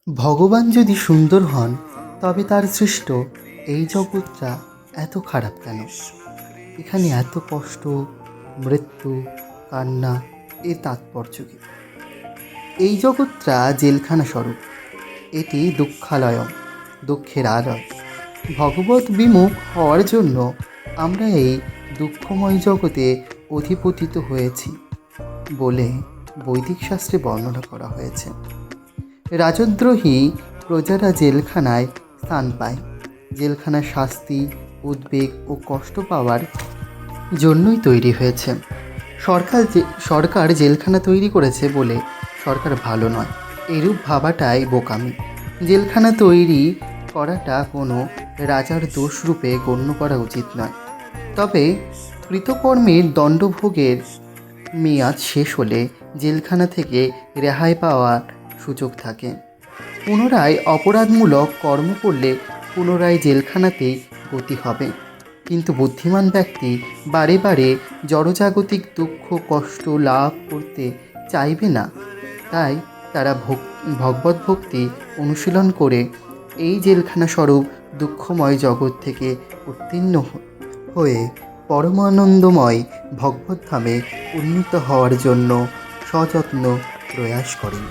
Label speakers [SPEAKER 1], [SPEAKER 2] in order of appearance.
[SPEAKER 1] ভগবান যদি সুন্দর হন তবে তার সৃষ্ট এই জগৎটা এত খারাপ কেন? এখানে এত কষ্ট, মৃত্যু, কান্না, এর তাৎপর্য কী? এই জগৎটা জেলখানা স্বরূপ। এটি দুঃখালয়ম, দুঃখের আলয়। ভগবত বিমুখ হওয়ার জন্য আমরা এই দুঃখময় জগতে অধিপতিত হয়েছি বলে বৈদিক শাস্ত্রে বর্ণনা করা হয়েছে। রাজদ্রোহী প্রজারা জেলখানায় স্থান পায়। জেলখানা শাস্তি, উদ্বেগ ও কষ্ট পাওয়ার জন্যই তৈরি হয়েছে। সরকার জেলখানা তৈরি করেছে বলে সরকার ভালো নয়, এরূপ ভাবাটাই বোকামি। জেলখানা তৈরি করাটা কোনো রাজার দোষরূপে গণ্য করা উচিত নয়। তবে কৃতকর্মের দণ্ডভোগের মেয়াদ শেষ হলে জেলখানা থেকে রেহাই পাওয়ার সুযোগ থাকে। পুনরায় অপরাধমূলক কর্ম করলে পুনরায় জেলখানাতেই গতি হবে। কিন্তু বুদ্ধিমান ব্যক্তি বারে বারে জড়জাগতিক দুঃখ কষ্ট লাভ করতে চাইবে না। তাই তারা ভগবত ভক্তি অনুশীলন করে এই জেলখানা স্বরূপ দুঃখময় জগৎ থেকে উত্তীর্ণ হয়ে পরমানন্দময় ভগবত ধামে উন্নীত হওয়ার জন্য সযত্ন প্রয়াস করেন।